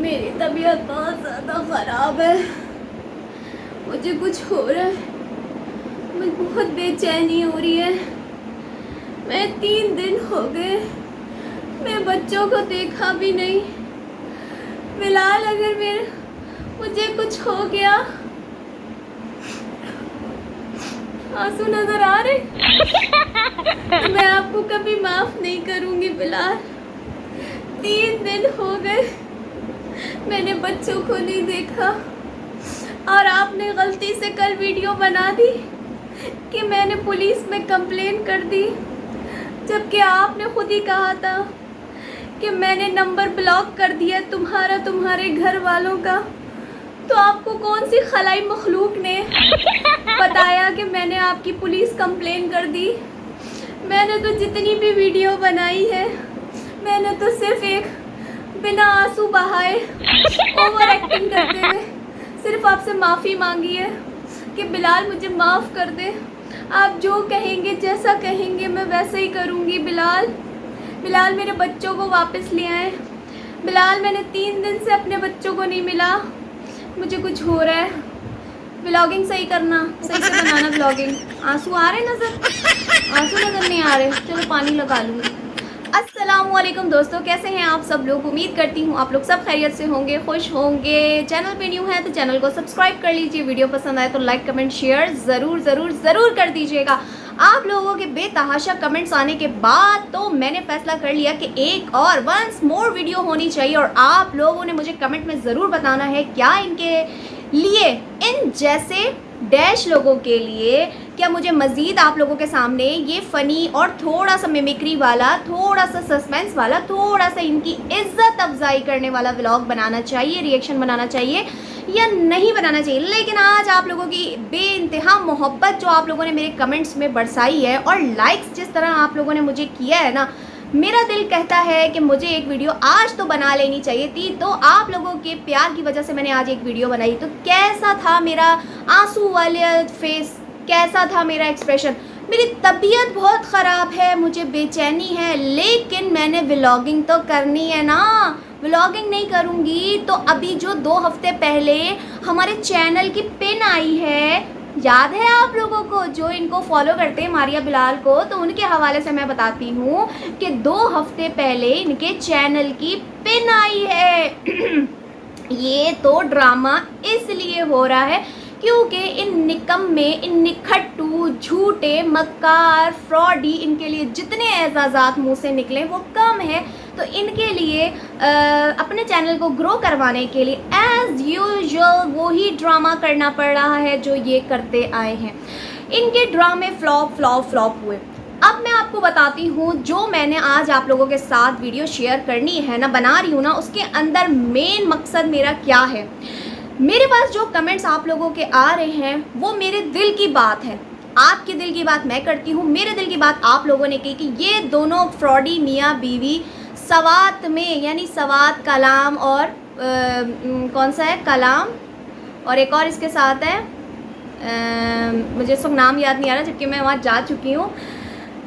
मेरी तबीयत बहुत ज़्यादा ख़राब है। मुझे कुछ हो रहा है, मुझे बहुत बेचैनी हो रही है। मैं 3 दिन हो गए मैं बच्चों को देखा भी नहीं। बिलाल, अगर मुझे कुछ हो गया, आंसू नज़र आ रहे, तो मैं आपको कभी माफ़ नहीं करूँगी बिलाल। 3 दिन हो गए मैंने बच्चों को नहीं देखा और आपने गलती से कल वीडियो बना दी कि मैंने पुलिस में कंप्लेन कर दी, जबकि आपने खुद ही कहा था कि मैंने नंबर ब्लॉक कर दिया तुम्हारे घर वालों का। तो आपको कौन सी खलाई मखलूक ने बताया कि मैंने आपकी पुलिस कंप्लेन कर दी? मैंने तो जितनी भी वीडियो बनाई है, मैंने तो सिर्फ एक बिना आंसू बहाए ओवर एक्टिंग करते हुए सिर्फ आपसे माफ़ी मांगी है कि बिलाल मुझे माफ़ कर दे। आप जो कहेंगे, जैसा कहेंगे, मैं वैसा ही करूँगी। बिलाल मेरे बच्चों को वापस ले आए। बिलाल, मैंने 3 दिन से अपने बच्चों को नहीं मिला। मुझे कुछ हो रहा है। व्लॉगिंग सही करना, सही से बनाना व्लॉगिंग। आंसू आ रहे नज़र? आंसू नज़र नहीं आ रहे। चलो पानी लगा लूँगी। अस्सलामुअलैकुम दोस्तों, कैसे हैं आप सब लोग? उम्मीद करती हूँ आप लोग सब खैरियत से होंगे, खुश होंगे। चैनल पे न्यू है तो चैनल को सब्सक्राइब कर लीजिए। वीडियो पसंद आए तो लाइक कमेंट शेयर ज़रूर कर दीजिएगा। आप लोगों के बेतहाशा कमेंट्स आने के बाद तो मैंने फैसला कर लिया कि एक और वंस मोर वीडियो होनी चाहिए, और आप लोगों ने मुझे कमेंट में ज़रूर बताना है क्या इनके लिए, इन जैसे डैश लोगों के लिए, क्या मुझे मज़ीद आप लोगों के सामने ये फ़नी और थोड़ा सा मिमिक्री वाला, थोड़ा सा सस्पेंस वाला, थोड़ा सा इनकी इज़्ज़त अफजाई करने वाला व्लॉग बनाना चाहिए, रिएक्शन बनाना चाहिए या नहीं बनाना चाहिए। लेकिन आज आप लोगों की बेइंतहा मोहब्बत जो आप लोगों ने मेरे कमेंट्स में बरसाई है और लाइक्स जिस तरह आप लोगों ने मुझे किया है ना, मेरा दिल कहता है कि मुझे एक वीडियो आज तो बना लेनी चाहिए थी। तो आप लोगों के प्यार की वजह से मैंने आज एक वीडियो बनाई। तो कैसा था मेरा आंसू वाले फेस, कैसा था मेरा एक्सप्रेशन? मेरी तबीयत बहुत ख़राब है, मुझे बेचैनी है, लेकिन मैंने व्लॉगिंग तो करनी है ना। व्लॉगिंग नहीं करूँगी तो अभी जो 2 हफ्ते पहले हमारे चैनल की पिन आई है, याद है आप लोगों को जो इनको फॉलो करते हैं मारिया बिलाल को, तो उनके हवाले से मैं बताती हूँ कि 2 हफ्ते पहले इनके चैनल की पिन आई है। ये तो ड्रामा इसलिए हो रहा है क्योंकि इन निकम्मे, इन निखट्टू, झूठे, मक्कार, फ्रॉडी, इनके लिए जितने एजाज़ात मुँह से निकले वो कम है। तो इनके लिए अपने चैनल को ग्रो करवाने के लिए एज़ यूजुअल वही ड्रामा करना पड़ रहा है जो ये करते आए हैं। इनके ड्रामे फ्लॉप हुए। अब मैं आपको बताती हूँ जो मैंने आज आप लोगों के साथ वीडियो शेयर करनी है ना, बना रही हूँ ना, उसके अंदर मेन मकसद मेरा क्या है। मेरे पास जो कमेंट्स आप लोगों के आ रहे हैं वो मेरे दिल की बात है। आपके दिल की बात मैं करती हूँ, मेरे दिल की बात आप लोगों ने की कि ये दोनों फ्रॉडी मियाँ बीवी सवात में, यानी सवात कलाम और कौन सा है, कलाम और एक और इसके साथ है, मुझे सब नाम याद नहीं आ रहा जबकि मैं वहाँ जा चुकी हूँ।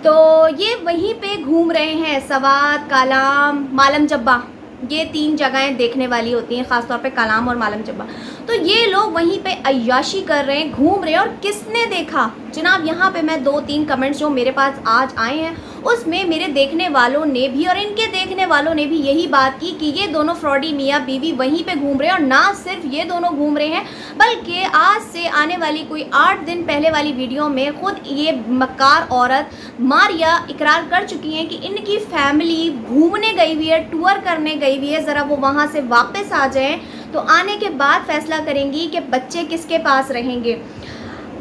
तो ये वहीं पे घूम रहे हैं, सवात, कलाम, मालम जब्बा, ये 3 जगहें देखने वाली होती हैं, ख़ासतौर पे कलाम और मालम जब्बा। तो ये लोग वहीं पे अय्याशी कर रहे हैं, घूम रहे हैं। और किसने देखा जनाब? यहाँ पे मैं 2-3 कमेंट्स जो मेरे पास आज आए हैं उसमें मेरे देखने वालों ने भी और इनके देखने वालों ने भी यही बात की कि ये दोनों फ्रॉडी मियाँ बीवी वहीं पे घूम रहे हैं। और ना सिर्फ ये दोनों घूम रहे हैं, बल्कि आज से आने वाली कोई 8 दिन पहले वाली वीडियो में खुद ये मक्कार औरत मारिया इकरार कर चुकी हैं कि इनकी फैमिली घूमने गई हुई है, टूर करने गई हुई है। ज़रा वो वहाँ से वापस आ जाएं तो आने के बाद फैसला करेंगी कि बच्चे किसके पास रहेंगे।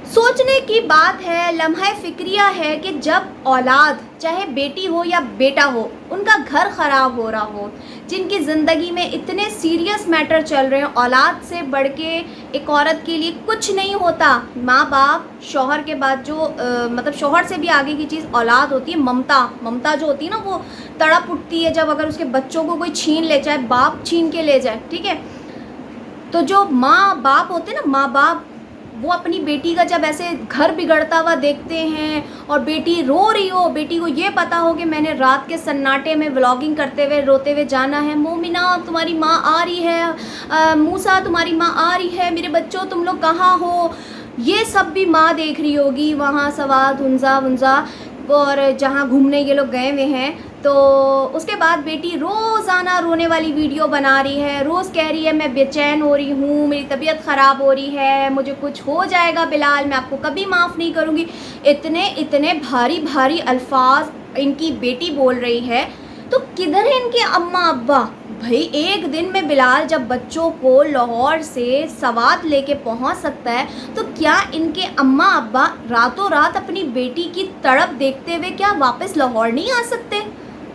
सोचने की बात है, लम्हा फिक्रिया है कि जब औलाद, चाहे बेटी हो या बेटा हो, उनका घर ख़राब हो रहा हो, जिनकी ज़िंदगी में इतने सीरियस मैटर चल रहे हैं, औलाद से बढ़ के एक औरत के लिए कुछ नहीं होता। माँ बाप, शौहर के बाद जो मतलब शौहर से भी आगे की चीज़ औलाद होती है। ममता जो होती है ना, वो तड़प उठती है जब अगर उसके बच्चों को कोई छीन ले जाए, बाप छीन के ले जाए, ठीक है। तो जो माँ बाप होते हैं ना, माँ बाप वो अपनी बेटी का जब ऐसे घर बिगड़ता हुआ देखते हैं और बेटी रो रही हो, बेटी को ये पता हो कि मैंने रात के सन्नाटे में व्लॉगिंग करते हुए रोते हुए जाना है, मोमिना तुम्हारी माँ आ रही है, मूसा तुम्हारी माँ आ रही है, मेरे बच्चों तुम लोग कहाँ हो, ये सब भी माँ देख रही होगी वहाँ सवाद हुंजा वुंजा और जहाँ घूमने ये लोग गए हुए हैं। तो उसके बाद बेटी रोज़ाना रोने वाली वीडियो बना रही है, रोज़ कह रही है मैं बेचैन हो रही हूँ, मेरी तबीयत ख़राब हो रही है, मुझे कुछ हो जाएगा बिलाल, मैं आपको कभी माफ़ नहीं करूँगी। इतने इतने भारी भारी अल्फाज इनकी बेटी बोल रही है। तो किधर है इनके अम्मा अब्बा? भाई एक दिन में बिलाल जब बच्चों को लाहौर से सवात लेके पहुंच सकता है तो क्या इनके अम्मा अब्बा रातों रात अपनी बेटी की तड़प देखते हुए क्या वापस लाहौर नहीं आ सकते?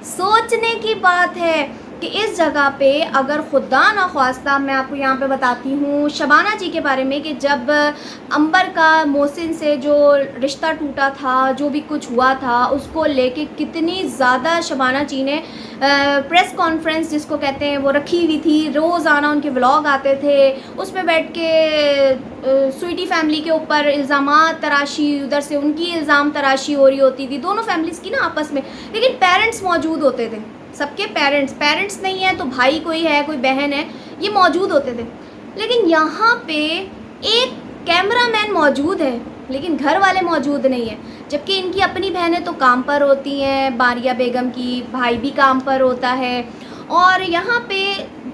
सोचने की बात है कि इस जगह पे अगर खुदा ना ख्वास्ता, मैं आपको यहाँ पे बताती हूँ शबाना जी के बारे में कि जब अंबर का मोहसिन से जो रिश्ता टूटा था, जो भी कुछ हुआ था, उसको लेके कितनी ज़्यादा शबाना जी ने प्रेस कॉन्फ्रेंस जिसको कहते हैं वो रखी हुई थी। रोज़ाना उनके व्लॉग आते थे, उसमें बैठ के स्वीटी फैमिली के ऊपर इल्ज़ामात तराशी, उधर से उनकी इल्ज़ाम तराशी हो रही होती थी, दोनों फैमिलीज़ की ना आपस में। लेकिन पेरेंट्स मौजूद होते थे, सबके पेरेंट्स नहीं है तो भाई कोई है, कोई बहन है, ये मौजूद होते थे। लेकिन यहाँ पे एक कैमरामैन मौजूद है लेकिन घर वाले मौजूद नहीं है, जबकि इनकी अपनी बहनें तो काम पर होती हैं, बारिया बेगम की भाई भी काम पर होता है। और यहाँ पे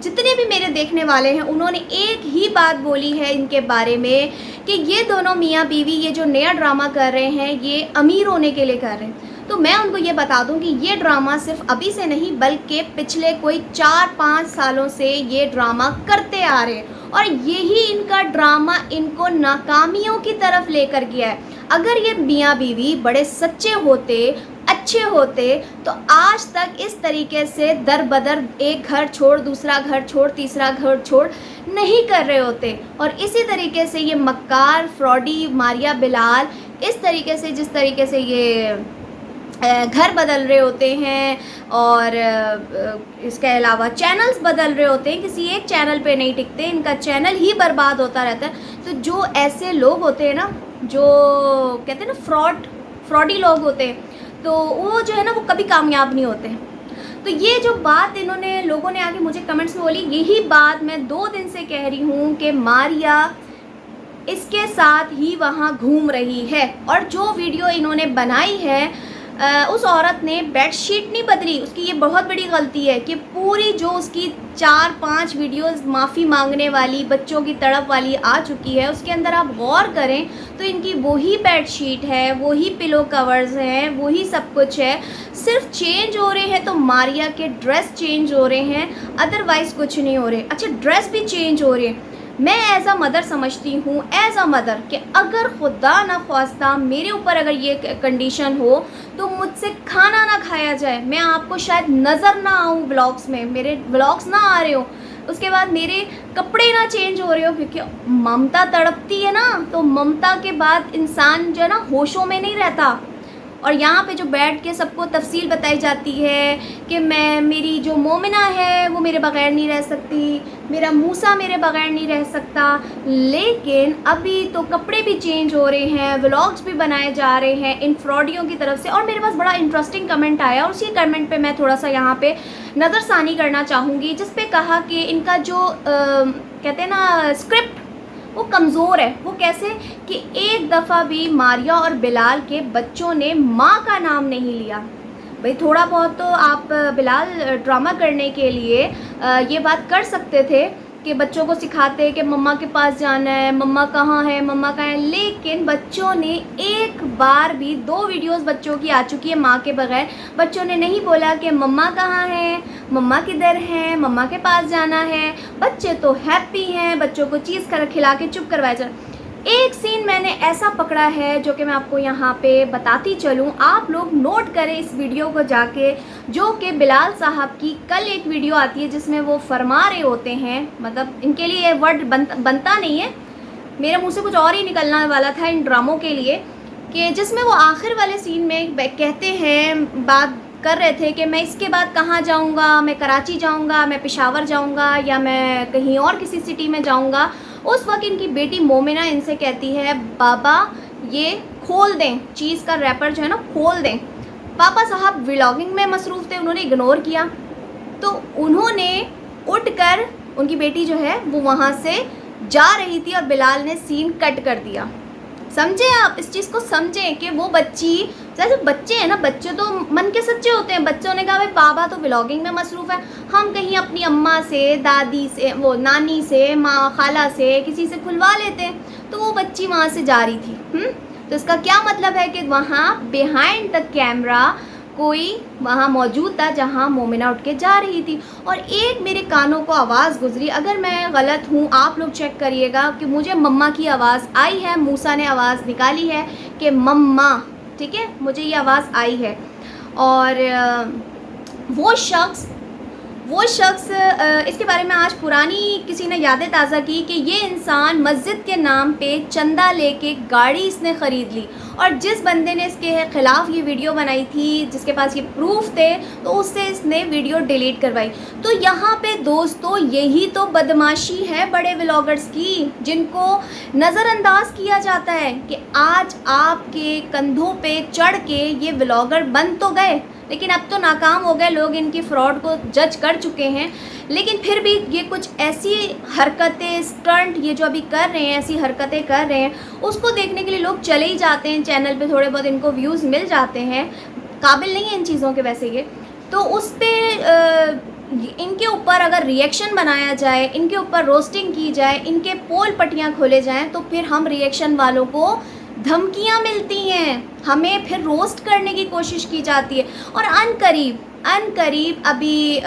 जितने भी मेरे देखने वाले हैं उन्होंने एक ही बात बोली है इनके बारे में कि ये दोनों मियाँ बीवी ये जो नया ड्रामा कर रहे हैं ये अमीर होने के लिए कर रहे हैं। तो मैं उनको ये बता दूं कि ये ड्रामा सिर्फ अभी से नहीं बल्कि पिछले कोई 4-5 सालों से ये ड्रामा करते आ रहे हैं और यही इनका ड्रामा इनको नाकामियों की तरफ लेकर गया है। अगर ये मियाँ बीवी बड़े सच्चे होते, अच्छे होते तो आज तक इस तरीके से दर बदर एक घर छोड़ दूसरा घर छोड़ तीसरा घर छोड़ नहीं कर रहे होते। और इसी तरीके से ये मक्कार फ्रॉडी मारिया बिलाल इस तरीके से जिस तरीके से ये घर बदल रहे होते हैं और इसके अलावा चैनल्स बदल रहे होते हैं, किसी एक चैनल पे नहीं टिकते, इनका चैनल ही बर्बाद होता रहता है। तो जो ऐसे लोग होते हैं ना, जो कहते हैं ना फ्रॉडी लोग होते हैं, तो वो जो है ना वो कभी कामयाब नहीं होते। तो ये जो बात इन्होंने लोगों ने आके मुझे कमेंट्स में बोली, यही बात मैं 2 दिन से कह रही हूँ कि मारिया इसके साथ ही वहाँ घूम रही है। और जो वीडियो इन्होंने बनाई है उस औरत ने बेडशीट नहीं बदली, उसकी ये बहुत बड़ी गलती है कि पूरी जो उसकी 4-5 वीडियोस माफ़ी मांगने वाली बच्चों की तड़प वाली आ चुकी है, उसके अंदर आप गौर करें तो इनकी वही बेडशीट है, वही पिलो कवर्स हैं, वही सब कुछ है। सिर्फ चेंज हो रहे हैं तो मारिया के ड्रेस चेंज हो रहे हैं, अदरवाइज़ कुछ नहीं हो रहे। अच्छा, ड्रेस भी चेंज हो रहे हैं। मैं एज अ मदर समझती हूँ, एज अ मदर, कि अगर खुदा ना ख्वास्ता मेरे ऊपर अगर ये कंडीशन हो तो मुझसे खाना ना खाया जाए, मैं आपको शायद नज़र ना आऊँ व्लॉग्स में, मेरे व्लॉग्स ना आ रहे हो, उसके बाद मेरे कपड़े ना चेंज हो रहे हो, क्योंकि ममता तड़पती है ना, तो ममता के बाद इंसान जो है ना होशों में नहीं रहता। और यहाँ पे जो बैठ के सबको तफसील बताई जाती है कि मेरी जो मोमिना है वो मेरे बग़ैर नहीं रह सकती, मेरा मूसा मेरे बग़ैर नहीं रह सकता। लेकिन अभी तो कपड़े भी चेंज हो रहे हैं, व्लॉग्स भी बनाए जा रहे हैं इन फ्रॉडियों की तरफ से। और मेरे पास बड़ा इंटरेस्टिंग कमेंट आया और उसी कमेंट पे मैं थोड़ा सा यहाँ पे नज़रसानी करना चाहूँगी, जिस पे कहा कि इनका जो कहते हैं ना स्क्रिप्ट वो कमज़ोर है। वो कैसे कि एक दफ़ा भी मारिया और बिलाल के बच्चों ने माँ का नाम नहीं लिया। भाई थोड़ा बहुत तो आप बिलाल ड्रामा करने के लिए ये बात कर सकते थे कि बच्चों को सिखाते कि मम्मा के पास जाना है, मम्मा कहाँ है, मम्मा कहाँ है। लेकिन बच्चों ने एक बार भी 2 वीडियोस बच्चों की आ चुकी है माँ के बगैर, बच्चों ने नहीं बोला कि मम्मा कहाँ है, मम्मा किधर है, मम्मा के पास जाना है। बच्चे तो हैप्पी हैं, बच्चों को चीज़ खिला के चुप करवाया जाए। एक सीन मैंने ऐसा पकड़ा है जो कि मैं आपको यहाँ पे बताती चलूँ, आप लोग नोट करें इस वीडियो को जाके, जो कि बिलाल साहब की कल एक वीडियो आती है जिसमें वो फरमा रहे होते हैं, मतलब इनके लिए ये वर्ड बनता नहीं है, मेरे मुंह से कुछ और ही निकलना वाला था इन ड्रामों के लिए, कि जिसमें वो आखिर वाले सीन में कहते हैं, बात कर रहे थे कि मैं इसके बाद कहाँ जाऊँगा, मैं कराची जाऊँगा, मैं पेशावर जाऊँगा या मैं कहीं और किसी सिटी में जाऊँगा। उस वक्त इनकी बेटी मोमिना इनसे कहती है बाबा ये खोल दें, चीज़ का रैपर जो है ना खोल दें। पापा साहब व्लॉगिंग में मसरूफ़ थे, उन्होंने इग्नोर किया। तो उन्होंने उठकर, उनकी बेटी जो है वो वहाँ से जा रही थी और बिलाल ने सीन कट कर दिया। समझे आप, इस चीज़ को समझें कि वो बच्ची, जैसे बच्चे हैं ना, बच्चे तो मन के सच्चे होते हैं। बच्चों ने कहा भाई पापा तो व्लॉगिंग में मसरूफ़ है, हम कहीं अपनी अम्मा से, दादी से, वो नानी से, माँ खाला से, किसी से खुलवा लेते हैं। तो वो बच्ची वहाँ से जा रही थी। तो इसका क्या मतलब है कि वहाँ बिहाइंड द कैमरा कोई वहाँ मौजूद था जहाँ मोमिना उठ के जा रही थी। और एक मेरे कानों को आवाज़ गुजरी, अगर मैं गलत हूँ आप लोग चेक करिएगा, कि मुझे मम्मा की आवाज़ आई है। मूसा ने आवाज़ निकाली है कि मम्मा, ठीक है, मुझे ये आवाज़ आई है। और वो शख्स इसके बारे में आज पुरानी किसी ने यादें ताज़ा की कि ये इंसान मस्जिद के नाम पे चंदा लेके गाड़ी इसने ख़रीद ली, और जिस बंदे ने इसके ख़िलाफ़ ये वीडियो बनाई थी, जिसके पास ये प्रूफ थे, तो उससे इसने वीडियो डिलीट करवाई। तो यहाँ पे दोस्तों यही तो बदमाशी है बड़े व्लॉगर्स की, जिनको नज़रअंदाज किया जाता है कि आज आपके कंधों पे चढ़ के ये व्लॉगर बन तो गए, लेकिन अब तो नाकाम हो गए, लोग इनकी फ्रॉड को जज कर चुके हैं। लेकिन फिर भी ये कुछ ऐसी हरकतें, स्टंट ये जो अभी कर रहे हैं, ऐसी हरकतें कर रहे हैं, उसको देखने के लिए लोग चले ही जाते हैं चैनल पे, थोड़े बहुत इनको व्यूज़ मिल जाते हैं। काबिल नहीं है इन चीज़ों के वैसे ये, तो उस पर इनके ऊपर अगर रिएक्शन बनाया जाए, इनके ऊपर रोस्टिंग की जाए, इनके पोल पट्टियाँ खोले जाएँ, तो फिर हम रिएक्शन वालों को धमकियाँ मिलती हैं, हमें फिर रोस्ट करने की कोशिश की जाती है। और अनकरीब अभी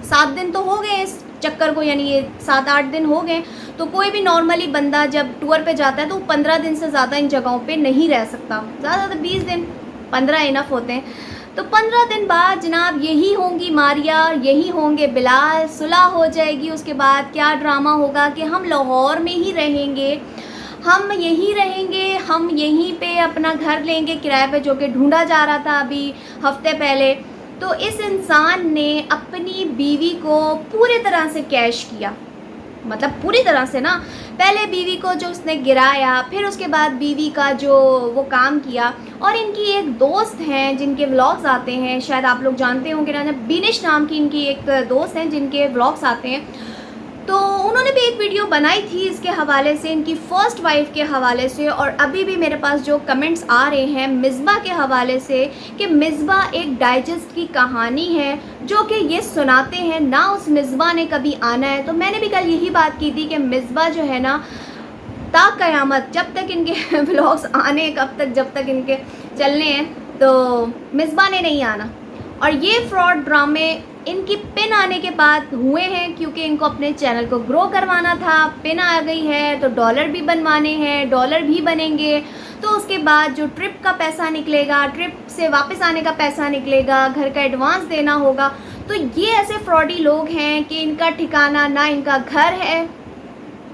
7 दिन तो हो गए इस चक्कर को, यानी ये 7-8 दिन हो गए। तो कोई भी नॉर्मली बंदा जब टूर पे जाता है तो 15 दिन से ज़्यादा इन जगहों पे नहीं रह सकता, ज़्यादा 20 दिन, 15 इनफ होते हैं। तो 15 दिन बाद जनाब यही होंगी मारिया, यही होंगे बिलाल, सुलह हो जाएगी। उसके बाद क्या ड्रामा होगा कि हम लाहौर में ही रहेंगे, हम यहीं पे अपना घर लेंगे किराए पे, जो कि ढूंढा जा रहा था अभी हफ्ते पहले। तो इस इंसान ने अपनी बीवी को पूरी तरह से कैश किया, मतलब पूरी तरह से ना, पहले बीवी को जो उसने गिराया, फिर उसके बाद बीवी का जो वो काम किया। और इनकी एक दोस्त हैं जिनके व्लॉग्स आते हैं, शायद आप लोग जानते होंगे ना, बिनिश नाम की इनकी एक दोस्त हैं जिनके व्लॉग्स आते हैं। तो उन्होंने भी एक वीडियो बनाई थी इसके हवाले से, इनकी फ़र्स्ट वाइफ के हवाले से। और अभी भी मेरे पास जो कमेंट्स आ रहे हैं मिसबा के हवाले से, कि मिसबा एक डाइजेस्ट की कहानी है जो कि ये सुनाते हैं ना, उस मिसबा ने कभी आना है। तो मैंने भी कल यही बात की थी कि मिसबा जो है ना, ता क़यामत, जब तक इनके व्लॉग्स आने, जब तक इनके चलने हैं, तो मिसबा ने नहीं आना। और ये फ्रॉड ड्रामे इनकी पिन आने के बाद हुए हैं, क्योंकि इनको अपने चैनल को ग्रो करवाना था। पिन आ गई है तो डॉलर भी बनवाने हैं, डॉलर भी बनेंगे। तो उसके बाद जो ट्रिप का पैसा निकलेगा, ट्रिप से वापस आने का पैसा निकलेगा, घर का एडवांस देना होगा। तो ये ऐसे फ्रॉडी लोग हैं कि इनका ठिकाना ना इनका घर है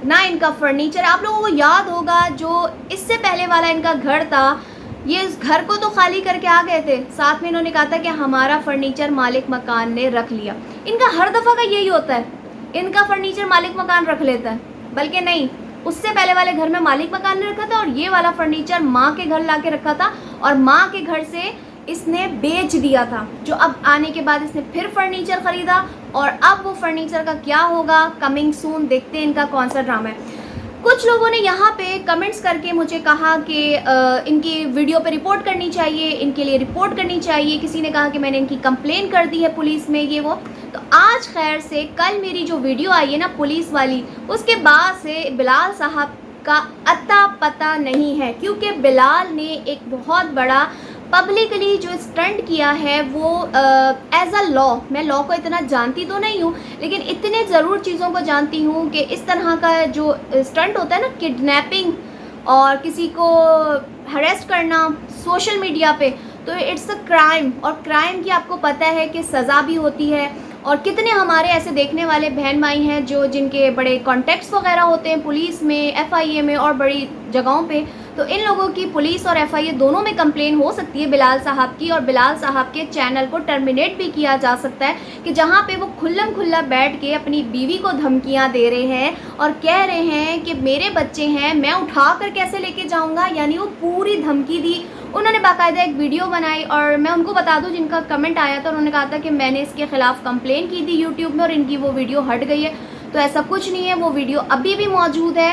ना इनका फर्नीचर। आप लोगों को याद होगा जो इससे पहले वाला इनका घर था, ये इस घर को तो खाली करके आ गए थे, साथ में इन्होंने कहा था कि हमारा फर्नीचर मालिक मकान ने रख लिया। इनका हर दफ़ा का यही होता है, इनका फर्नीचर मालिक मकान रख लेता है। बल्कि नहीं, उससे पहले वाले घर में मालिक मकान ने रखा था, और ये वाला फर्नीचर माँ के घर ला के रखा था, और माँ के घर से इसने बेच दिया था। जो अब आने के बाद इसने फिर फर्नीचर ख़रीदा, और अब वो फर्नीचर का क्या होगा, कमिंग सून। देखते हैं इनका कौन सा ड्रामा है। कुछ लोगों ने यहाँ पे कमेंट्स करके मुझे कहा कि इनकी वीडियो पे रिपोर्ट करनी चाहिए, इनके लिए रिपोर्ट करनी चाहिए। किसी ने कहा कि मैंने इनकी कंप्लेन कर दी है पुलिस में, ये वो। तो आज खैर से कल मेरी जो वीडियो आई है ना पुलिस वाली, उसके बाद से बिलाल साहब का अता पता नहीं है, क्योंकि बिलाल ने एक बहुत बड़ा पब्लिकली जो स्टंट किया है वो एज अ लॉ, मैं लॉ को इतना जानती तो नहीं हूँ, लेकिन इतने ज़रूर चीज़ों को जानती हूँ कि इस तरह का जो स्टंट होता है ना, किडनैपिंग और किसी को हरेस्ट करना सोशल मीडिया पे, तो इट्स अ क्राइम। और क्राइम की आपको पता है कि सज़ा भी होती है। और कितने हमारे ऐसे देखने वाले बहन भाई हैं जो जिनके बड़े कॉन्टेक्ट्स वगैरह होते हैं पुलिस में, FIA में और बड़ी जगहों पे, तो इन लोगों की पुलिस और एफआईए दोनों में कंप्लेन हो सकती है बिलाल साहब की, और बिलाल साहब के चैनल को टर्मिनेट भी किया जा सकता है कि जहां पे वो खुल्लम खुल्ला बैठ के अपनी बीवी को धमकियां दे रहे हैं और कह रहे हैं कि मेरे बच्चे हैं, मैं उठा कर कैसे लेके जाऊंगा, यानी वो पूरी धमकी दी। उन्होंने बाकायदा एक वीडियो बनाई, और मैं उनको बता दूं जिनका कमेंट आया था, उन्होंने कहा था कि मैंने इसके खिलाफ कंप्लेन की थी यूट्यूब में और इनकी वो वीडियो हट गई है। तो ऐसा कुछ नहीं है, वो वीडियो अभी भी मौजूद है।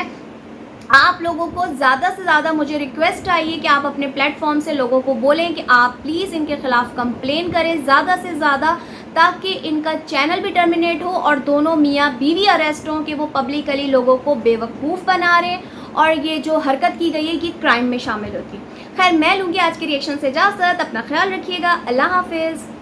आप लोगों को ज़्यादा से ज़्यादा मुझे रिक्वेस्ट आई है कि आप अपने प्लेटफॉर्म से लोगों को बोलें कि आप प्लीज़ इनके खिलाफ कंप्लेन करें ज़्यादा से ज़्यादा, ताकि इनका चैनल भी टर्मिनेट हो और दोनों मियाँ बीवी अरेस्ट हों कि वो पब्लिकली लोगों को बेवकूफ़ बना रहे हैं और ये जो हरकत की गई है कि क्राइम में शामिल होती। खैर, मैं लूँगी आज के रिएक्शन से इजाज़त। अपना ख्याल रखिएगा। अल्लाह हाफिज़।